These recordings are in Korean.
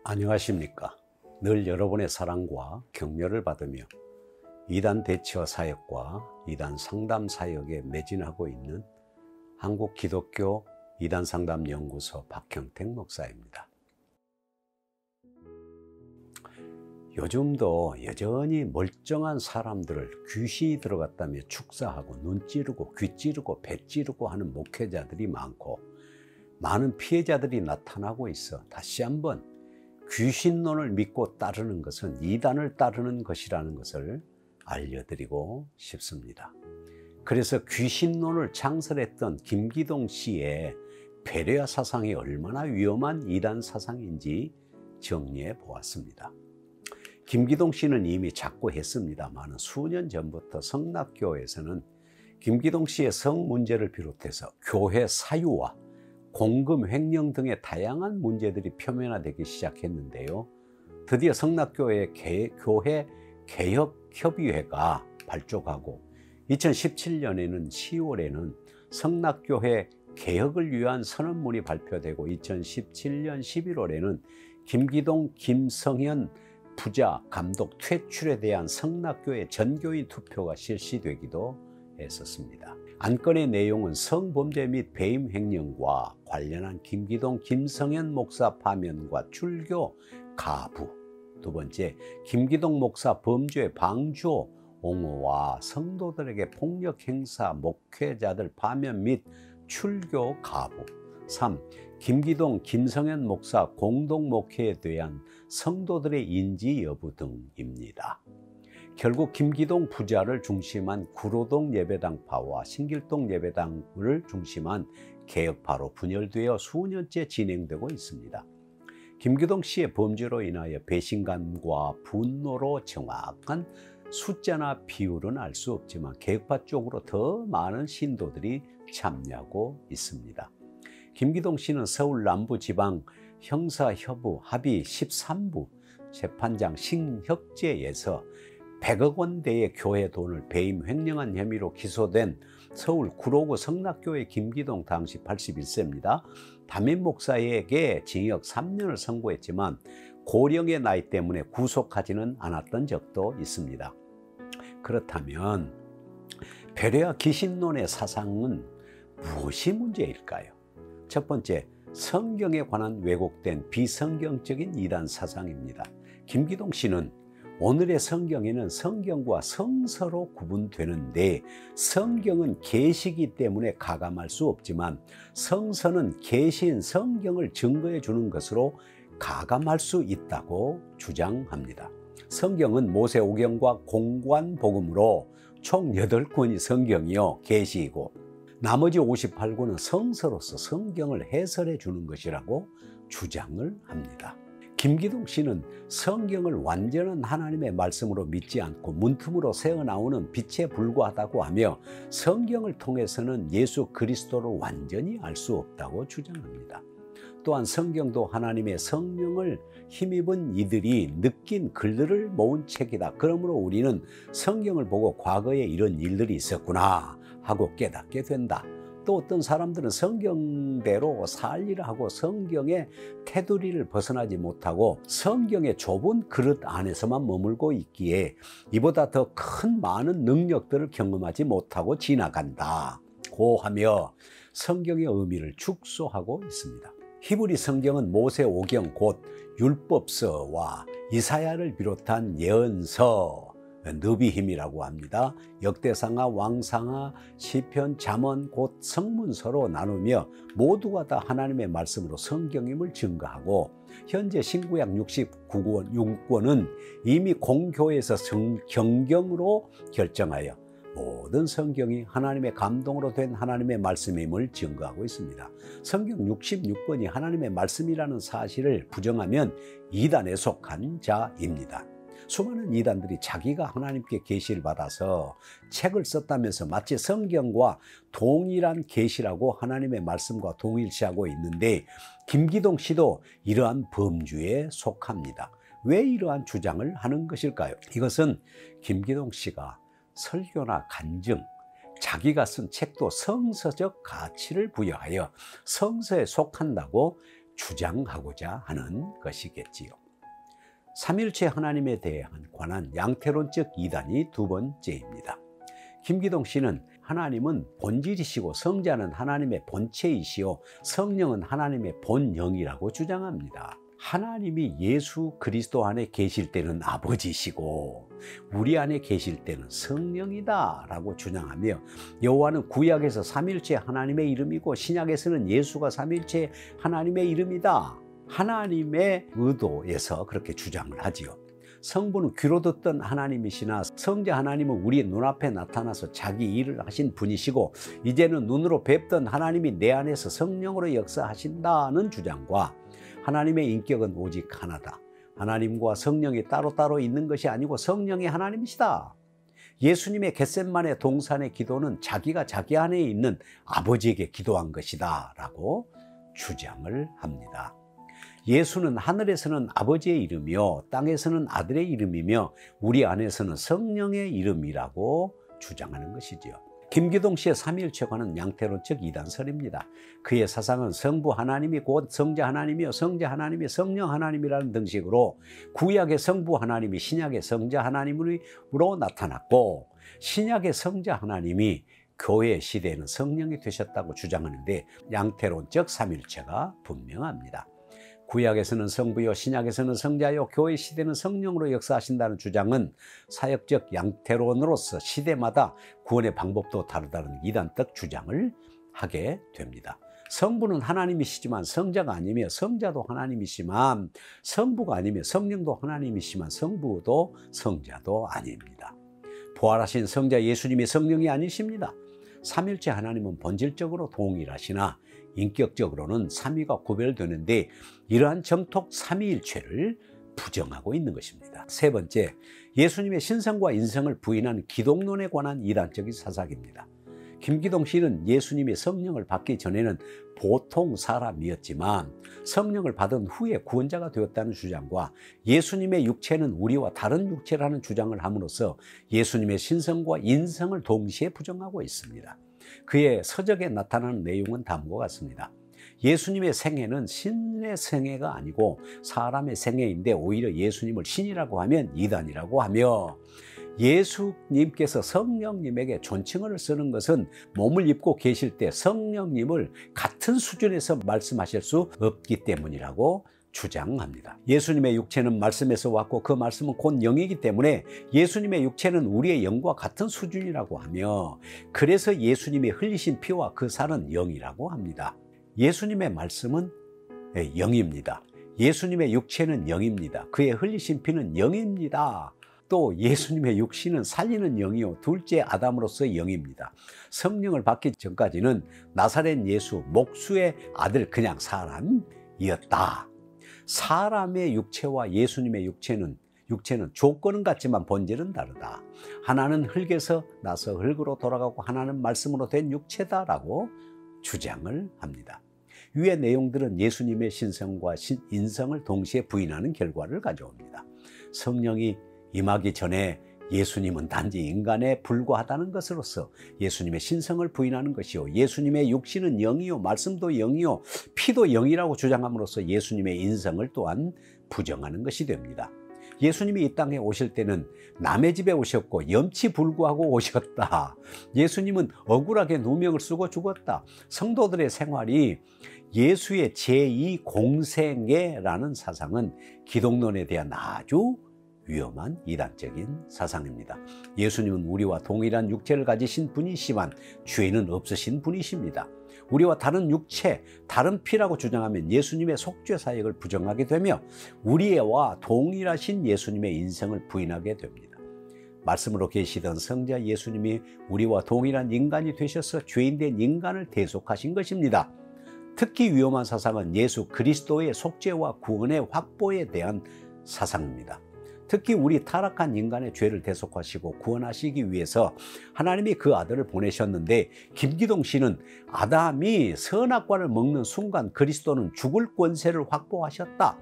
안녕하십니까. 늘 여러분의 사랑과 격려를 받으며 이단 대처 사역과 이단 상담 사역에 매진하고 있는 한국 기독교 이단 상담 연구소 박형택 목사입니다. 요즘도 여전히 멀쩡한 사람들을 귀신이 들어갔다며 축사하고 눈 찌르고 귀 찌르고 배 찌르고 하는 목회자들이 많고, 많은 피해자들이 나타나고 있어 다시 한번 귀신론을 믿고 따르는 것은 이단을 따르는 것이라는 것을 알려드리고 싶습니다. 그래서 귀신론을 창설했던 김기동 씨의 베레아 사상이 얼마나 위험한 이단 사상인지 정리해 보았습니다. 김기동 씨는 이미 작고했습니다만 수년 전부터 성락교에서는 김기동 씨의 성 문제를 비롯해서 교회 사유와 공금 횡령 등의 다양한 문제들이 표면화되기 시작했는데요. 드디어 성락교회 교회 개혁협의회가 발족하고 2017년에는 10월에는 성락교회 개혁을 위한 선언문이 발표되고 2017년 11월에는 김기동, 김성현 부자 감독 퇴출에 대한 성락교회 전교인 투표가 실시되기도 했었습니다. 안건의 내용은 성범죄 및 배임 횡령과 관련한 김기동, 김성현 목사 파면과 출교 가부, 두 번째, 김기동 목사 범죄 방조 옹호와 성도들에게 폭력 행사 목회자들 파면 및 출교 가부, 3. 김기동, 김성현 목사 공동 목회에 대한 성도들의 인지 여부 등입니다. 결국 김기동 부자를 중심한 구로동 예배당파와 신길동 예배당을 중심한 개혁파로 분열되어 수년째 진행되고 있습니다. 김기동 씨의 범죄로 인하여 배신감과 분노로 정확한 숫자나 비율은 알 수 없지만 개혁파 쪽으로 더 많은 신도들이 참여하고 있습니다. 김기동 씨는 서울 남부지방 형사협의 합의 13부 재판장 신혁재에서 100억 원대의 교회 돈을 배임 횡령한 혐의로 기소된 서울 구로구 성락교회 김기동 당시 81세입니다. 담임 목사에게 징역 3년을 선고했지만 고령의 나이 때문에 구속하지는 않았던 적도 있습니다. 그렇다면 베레아 귀신론의 사상은 무엇이 문제일까요? 첫 번째, 성경에 관한 왜곡된 비성경적인 이단 사상입니다. 김기동 씨는 오늘의 성경에는 성경과 성서로 구분되는데 성경은 계시이기 때문에 가감할 수 없지만 성서는 계시인 성경을 증거해 주는 것으로 가감할 수 있다고 주장합니다. 성경은 모세오경과 공관복음으로 총 8권이 성경이요 계시이고 나머지 58권은 성서로서 성경을 해설해 주는 것이라고 주장을 합니다. 김기동 씨는 성경을 완전한 하나님의 말씀으로 믿지 않고 문틈으로 새어나오는 빛에 불과하다고 하며 성경을 통해서는 예수 그리스도를 완전히 알 수 없다고 주장합니다. 또한 성경도 하나님의 성령을 힘입은 이들이 느낀 글들을 모은 책이다. 그러므로 우리는 성경을 보고 과거에 이런 일들이 있었구나 하고 깨닫게 된다. 또 어떤 사람들은 성경대로 살리를 하고 성경의 테두리를 벗어나지 못하고 성경의 좁은 그릇 안에서만 머물고 있기에 이보다 더 큰 많은 능력들을 경험하지 못하고 지나간다 고 하며 성경의 의미를 축소하고 있습니다. 히브리 성경은 모세오경 곧 율법서와 이사야를 비롯한 예언서, 느비힘이라고 합니다. 역대상하, 왕상하, 시편, 잠언 곧 성문서로 나누며 모두가 다 하나님의 말씀으로 성경임을 증거하고 현재 신구약 69권은 이미 공교에서 경경으로 결정하여 모든 성경이 하나님의 감동으로 된 하나님의 말씀임을 증거하고 있습니다. 성경 66권이 하나님의 말씀이라는 사실을 부정하면 이단에 속한 자입니다. 수많은 이단들이 자기가 하나님께 계시를 받아서 책을 썼다면서 마치 성경과 동일한 계시라고 하나님의 말씀과 동일시하고 있는데 김기동 씨도 이러한 범주에 속합니다. 왜 이러한 주장을 하는 것일까요? 이것은 김기동 씨가 설교나 간증, 자기가 쓴 책도 성서적 가치를 부여하여 성서에 속한다고 주장하고자 하는 것이겠지요. 삼일체 하나님에 대한 관한 양태론적 이단이 두 번째입니다. 김기동 씨는 하나님은 본질이시고 성자는 하나님의 본체이시오 성령은 하나님의 본영이라고 주장합니다. 하나님이 예수 그리스도 안에 계실 때는 아버지시고 우리 안에 계실 때는 성령이다 라고 주장하며, 여호와는 구약에서 삼일체 하나님의 이름이고 신약에서는 예수가 삼일체 하나님의 이름이다, 하나님의 의도에서 그렇게 주장을 하지요. 성부는 귀로 듣던 하나님이시나 성자 하나님은 우리 눈앞에 나타나서 자기 일을 하신 분이시고 이제는 눈으로 뵙던 하나님이 내 안에서 성령으로 역사하신다는 주장과, 하나님의 인격은 오직 하나다, 하나님과 성령이 따로따로 있는 것이 아니고 성령이 하나님이시다, 예수님의 겟셋마네 동산의 기도는 자기가 자기 안에 있는 아버지에게 기도한 것이다 라고 주장을 합니다. 예수는 하늘에서는 아버지의 이름이요 땅에서는 아들의 이름이며 우리 안에서는 성령의 이름이라고 주장하는 것이지요. 김기동 씨의 삼위일체관은 양태론적 이단설입니다. 그의 사상은 성부 하나님이 곧 성자 하나님이요 성자 하나님이 성령 하나님이라는 등식으로 구약의 성부 하나님이 신약의 성자 하나님으로 나타났고 신약의 성자 하나님이 교회 시대에는 성령이 되셨다고 주장하는데 양태론적 삼위일체가 분명합니다. 구약에서는 성부요 신약에서는 성자요 교회 시대는 성령으로 역사하신다는 주장은 사역적 양태론으로서 시대마다 구원의 방법도 다르다는 이단적 주장을 하게 됩니다. 성부는 하나님이시지만 성자가 아니며 성자도 하나님이시만 성부가 아니며 성령도 하나님이시만 성부도 성자도 아닙니다. 부활하신 성자 예수님이 성령이 아니십니다. 삼일체 하나님은 본질적으로 동일하시나 인격적으로는 삼위가 구별되는데 이러한 정톡 삼위일체를 부정하고 있는 것입니다. 세 번째, 예수님의 신성과 인성을 부인한 기독론에 관한 이단적인 사상입니다. 김기동 씨는 예수님이 성령을 받기 전에는 보통 사람이었지만 성령을 받은 후에 구원자가 되었다는 주장과 예수님의 육체는 우리와 다른 육체라는 주장을 함으로써 예수님의 신성과 인성을 동시에 부정하고 있습니다. 그의 서적에 나타나는 내용은 다음과 같습니다. 예수님의 생애는 신의 생애가 아니고 사람의 생애인데 오히려 예수님을 신이라고 하면 이단이라고 하며, 예수님께서 성령님에게 존칭어를 쓰는 것은 몸을 입고 계실 때 성령님을 같은 수준에서 말씀하실 수 없기 때문이라고 주장합니다. 예수님의 육체는 말씀에서 왔고 그 말씀은 곧 영이기 때문에 예수님의 육체는 우리의 영과 같은 수준이라고 하며, 그래서 예수님이 흘리신 피와 그 살은 영이라고 합니다. 예수님의 말씀은 영입니다. 예수님의 육체는 영입니다. 그의 흘리신 피는 영입니다. 또 예수님의 육신은 살리는 영이요 둘째 아담으로서 영입니다. 성령을 받기 전까지는 나사렛 예수 목수의 아들 그냥 사람이었다. 사람의 육체와 예수님의 육체는 조건은 같지만 본질은 다르다. 하나는 흙에서 나서 흙으로 돌아가고 하나는 말씀으로 된 육체다라고 주장을 합니다. 위의 내용들은 예수님의 신성과 인성을 동시에 부인하는 결과를 가져옵니다. 성령이 임하기 전에 예수님은 단지 인간에 불과하다는 것으로서 예수님의 신성을 부인하는 것이요 예수님의 육신은 영이요 말씀도 영이요 피도 영이라고 주장함으로써 예수님의 인성을 또한 부정하는 것이 됩니다. 예수님이 이 땅에 오실 때는 남의 집에 오셨고 염치불구하고 오셨다. 예수님은 억울하게 누명을 쓰고 죽었다. 성도들의 생활이 예수의 제2공생애라는 사상은 기독론에 대한 아주 위험한 이단적인 사상입니다. 예수님은 우리와 동일한 육체를 가지신 분이시지만 죄는 없으신 분이십니다. 우리와 다른 육체, 다른 피라고 주장하면 예수님의 속죄 사역을 부정하게 되며 우리와 동일하신 예수님의 인성을 부인하게 됩니다. 말씀으로 계시던 성자 예수님이 우리와 동일한 인간이 되셔서 죄인된 인간을 대속하신 것입니다. 특히 위험한 사상은 예수 그리스도의 속죄와 구원의 확보에 대한 사상입니다. 특히 우리 타락한 인간의 죄를 대속하시고 구원하시기 위해서 하나님이 그 아들을 보내셨는데, 김기동 씨는 아담이 선악과를 먹는 순간 그리스도는 죽을 권세를 확보하셨다.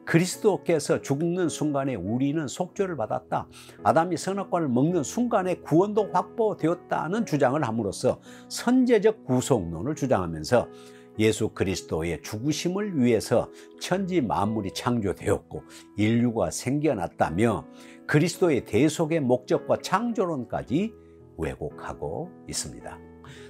그리스도께서 죽는 순간에 우리는 속죄를 받았다. 아담이 선악과를 먹는 순간에 구원도 확보되었다는 주장을 함으로써 선제적 구속론을 주장하면서 예수 그리스도의 죽으심을 위해서 천지 만물이 창조되었고 인류가 생겨났다며 그리스도의 대속의 목적과 창조론까지 왜곡하고 있습니다.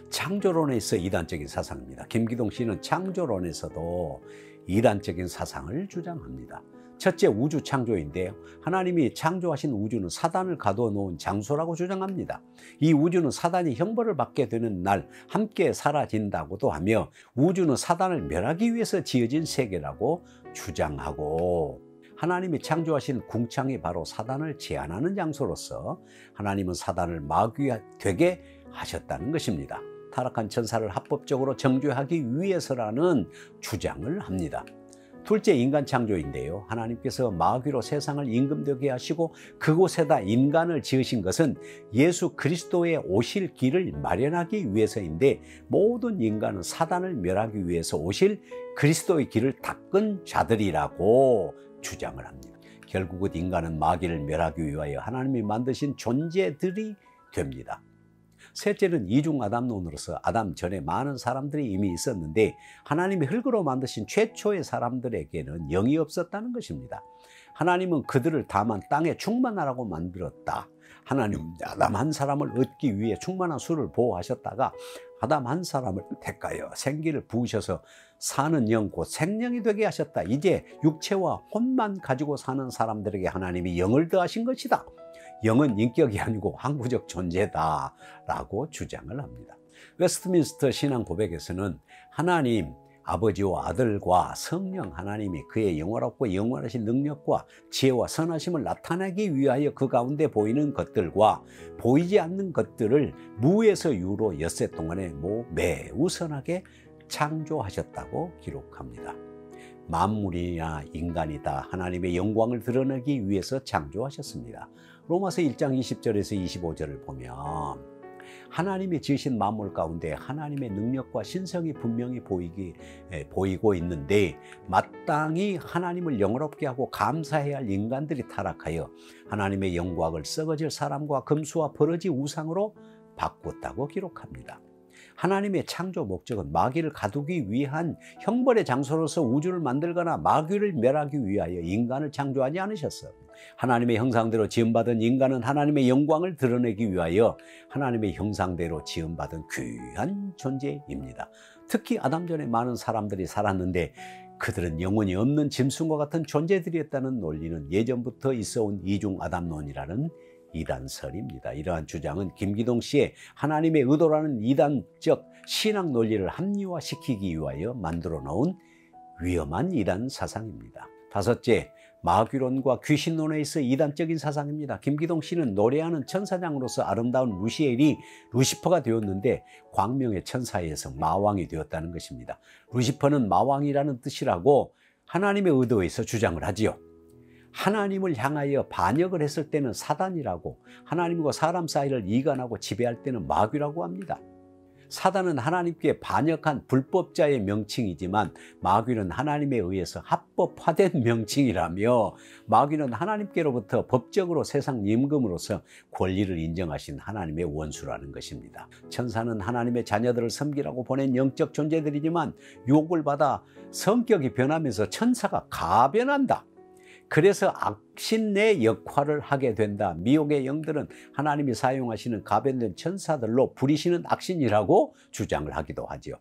창조론에서 이단적인 사상입니다. 김기동 씨는 창조론에서도 이단적인 사상을 주장합니다. 첫째, 우주 창조인데요. 하나님이 창조하신 우주는 사단을 가둬놓은 장소라고 주장합니다. 이 우주는 사단이 형벌을 받게 되는 날 함께 사라진다고도 하며 우주는 사단을 멸하기 위해서 지어진 세계라고 주장하고, 하나님이 창조하신 궁창이 바로 사단을 제한하는 장소로서 하나님은 사단을 마귀되게 하셨다는 것입니다. 타락한 천사를 합법적으로 정죄하기 위해서라는 주장을 합니다. 둘째, 인간 창조인데요. 하나님께서 마귀로 세상을 임금되게 하시고 그곳에다 인간을 지으신 것은 예수 그리스도의 오실 길을 마련하기 위해서인데, 모든 인간은 사단을 멸하기 위해서 오실 그리스도의 길을 닦은 자들이라고 주장을 합니다. 결국은 인간은 마귀를 멸하기 위하여 하나님이 만드신 존재들이 됩니다. 셋째는 이중 아담론으로서 아담 전에 많은 사람들이 이미 있었는데 하나님이 흙으로 만드신 최초의 사람들에게는 영이 없었다는 것입니다. 하나님은 그들을 다만 땅에 충만하라고 만들었다. 하나님은 아담 한 사람을 얻기 위해 충만한 수를 보호하셨다가 아담 한 사람을 택하여 생기를 부으셔서 사는 영, 곧 생명이 되게 하셨다. 이제 육체와 혼만 가지고 사는 사람들에게 하나님이 영을 더하신 것이다. 영은 인격이 아니고 항구적 존재다 라고 주장을 합니다. 웨스트민스터 신앙 고백에서는 하나님 아버지와 아들과 성령 하나님이 그의 영원하고 영원하신 능력과 지혜와 선하심을 나타내기 위하여 그 가운데 보이는 것들과 보이지 않는 것들을 무에서 유로 엿새 동안에 매우 선하게 창조하셨다고 기록합니다. 만물이나 인간이 다 하나님의 영광을 드러내기 위해서 창조하셨습니다. 로마서 1장 20절에서 25절을 보면 하나님이 지으신 만물 가운데 하나님의 능력과 신성이 분명히 보이고 있는데, 마땅히 하나님을 영화롭게 하고 감사해야 할 인간들이 타락하여 하나님의 영광을 썩어질 사람과 금수와 버러지 우상으로 바꿨다고 기록합니다. 하나님의 창조 목적은 마귀를 가두기 위한 형벌의 장소로서 우주를 만들거나 마귀를 멸하기 위하여 인간을 창조하지 않으셨어요. 하나님의 형상대로 지음받은 인간은 하나님의 영광을 드러내기 위하여 하나님의 형상대로 지음받은 귀한 존재입니다. 특히 아담 전에 많은 사람들이 살았는데 그들은 영혼이 없는 짐승과 같은 존재들이었다는 논리는 예전부터 있어온 이중 아담론이라는 이단설입니다. 이러한 주장은 김기동 씨의 하나님의 의도라는 이단적 신앙 논리를 합리화시키기 위하여 만들어 놓은 위험한 이단 사상입니다. 다섯째, 마귀론과 귀신론에 있어 이단적인 사상입니다. 김기동 씨는 노래하는 천사장으로서 아름다운 루시엘이 루시퍼가 되었는데 광명의 천사에서 마왕이 되었다는 것입니다. 루시퍼는 마왕이라는 뜻이라고 하나님의 의도에서 주장을 하지요. 하나님을 향하여 반역을 했을 때는 사단이라고, 하나님과 사람 사이를 이간하고 지배할 때는 마귀라고 합니다. 사단은 하나님께 반역한 불법자의 명칭이지만 마귀는 하나님에 의해서 합법화된 명칭이라며, 마귀는 하나님께로부터 법적으로 세상 임금으로서 권리를 인정하신 하나님의 원수라는 것입니다. 천사는 하나님의 자녀들을 섬기라고 보낸 영적 존재들이지만 유혹을 받아 성격이 변하면서 천사가 가변한다. 그래서 악신의 역할을 하게 된다. 미혹의 영들은 하나님이 사용하시는 가변된 천사들로 부리시는 악신이라고 주장을 하기도 하죠.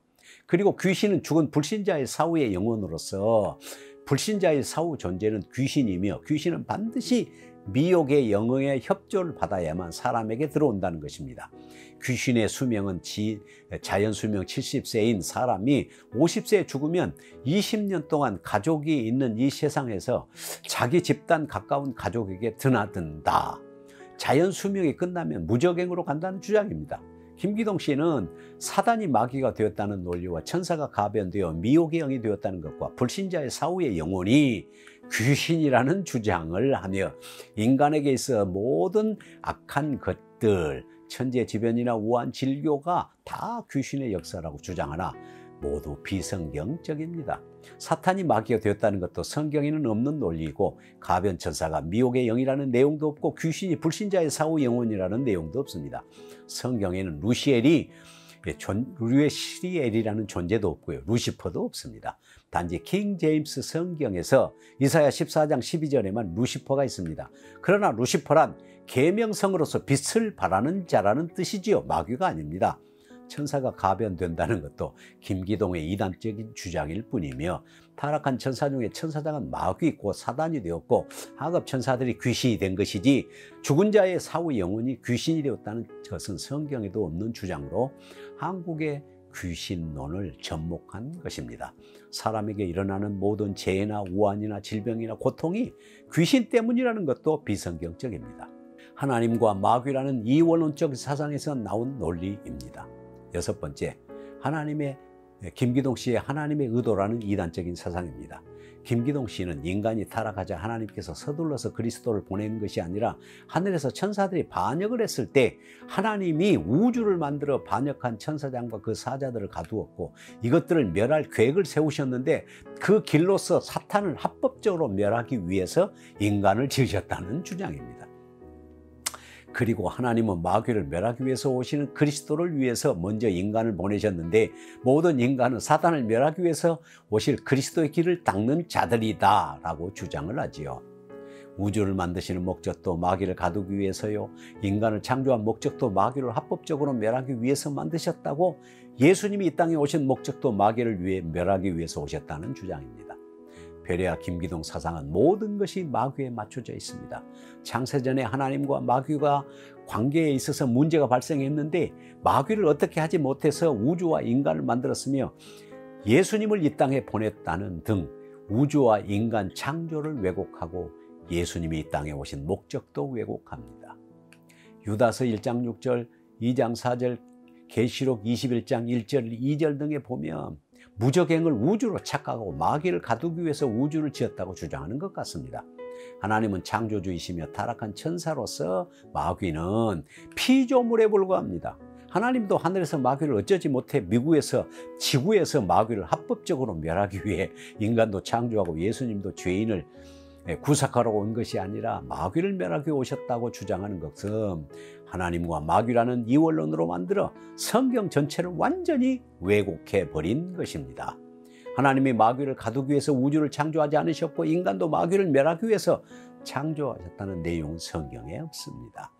그리고 귀신은 죽은 불신자의 사후의 영혼으로서, 불신자의 사후 존재는 귀신이며 귀신은 반드시 미혹의 영의 협조를 받아야만 사람에게 들어온다는 것입니다. 귀신의 수명은 자연 수명 70세인 사람이 50세에 죽으면 20년 동안 가족이 있는 이 세상에서 자기 집단 가까운 가족에게 드나든다. 자연 수명이 끝나면 무적행으로 간다는 주장입니다. 김기동 씨는 사단이 마귀가 되었다는 논리와 천사가 가변되어 미혹의 영이 되었다는 것과 불신자의 사후의 영혼이 귀신이라는 주장을 하며 인간에게 있어 모든 악한 것들, 천재지변이나 우한 진료가 다 귀신의 역사라고 주장하나 모두 비성경적입니다. 사탄이 마귀가 되었다는 것도 성경에는 없는 논리이고, 가변천사가 미혹의 영이라는 내용도 없고 귀신이 불신자의 사후 영혼이라는 내용도 없습니다. 성경에는 루시엘이 우리의 시리엘이라는 존재도 없고요. 루시퍼도 없습니다. 단지 킹 제임스 성경에서 이사야 14장 12절에만 루시퍼가 있습니다. 그러나 루시퍼란 계명성으로서 빛을 발하는 자라는 뜻이지요. 마귀가 아닙니다. 천사가 가변된다는 것도 김기동의 이단적인 주장일 뿐이며, 타락한 천사 중에 천사장은 마귀 곧 사단이 되었고 하급 천사들이 귀신이 된 것이지, 죽은 자의 사후 영혼이 귀신이 되었다는 것은 성경에도 없는 주장으로 한국의 귀신론을 접목한 것입니다. 사람에게 일어나는 모든 재해나 우환이나 질병이나 고통이 귀신 때문이라는 것도 비성경적입니다. 하나님과 마귀라는 이원론적 사상에서 나온 논리입니다. 여섯 번째, 김기동 씨의 하나님의 의도라는 이단적인 사상입니다. 김기동 씨는 인간이 타락하자 하나님께서 서둘러서 그리스도를 보낸 것이 아니라 하늘에서 천사들이 반역을 했을 때 하나님이 우주를 만들어 반역한 천사장과 그 사자들을 가두었고 이것들을 멸할 계획을 세우셨는데, 그 길로서 사탄을 합법적으로 멸하기 위해서 인간을 지으셨다는 주장입니다. 그리고 하나님은 마귀를 멸하기 위해서 오시는 그리스도를 위해서 먼저 인간을 보내셨는데, 모든 인간은 사단을 멸하기 위해서 오실 그리스도의 길을 닦는 자들이다 라고 주장을 하지요. 우주를 만드시는 목적도 마귀를 가두기 위해서요, 인간을 창조한 목적도 마귀를 합법적으로 멸하기 위해서 만드셨다고, 예수님이 이 땅에 오신 목적도 마귀를 멸하기 위해서 오셨다는 주장입니다. 베레아 김기동 사상은 모든 것이 마귀에 맞춰져 있습니다. 창세전에 하나님과 마귀가 관계에 있어서 문제가 발생했는데 마귀를 어떻게 하지 못해서 우주와 인간을 만들었으며, 예수님을 이 땅에 보냈다는 등 우주와 인간 창조를 왜곡하고 예수님이 이 땅에 오신 목적도 왜곡합니다. 유다서 1장 6절, 2장 4절, 계시록 21장 1절, 2절 등에 보면 무적행을 우주로 착각하고 마귀를 가두기 위해서 우주를 지었다고 주장하는 것 같습니다. 하나님은 창조주이시며 타락한 천사로서 마귀는 피조물에 불과합니다. 하나님도 하늘에서 마귀를 어쩌지 못해 미국에서 지구에서 마귀를 합법적으로 멸하기 위해 인간도 창조하고 예수님도 죄인을 구속하러 온 것이 아니라 마귀를 멸하기 위해 오셨다고 주장하는 것은 하나님과 마귀라는 이원론으로 만들어 성경 전체를 완전히 왜곡해 버린 것입니다. 하나님이 마귀를 가두기 위해서 우주를 창조하지 않으셨고 인간도 마귀를 멸하기 위해서 창조하셨다는 내용은 성경에 없습니다.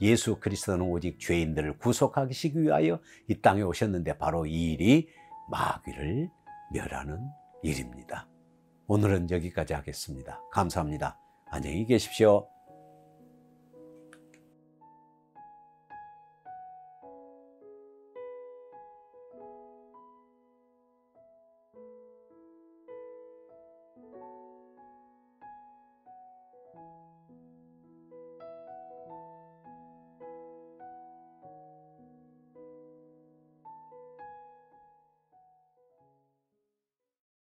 예수 그리스도는 오직 죄인들을 구속하시기 위하여 이 땅에 오셨는데, 바로 이 일이 마귀를 멸하는 일입니다. 오늘은 여기까지 하겠습니다. 감사합니다. 안녕히 계십시오.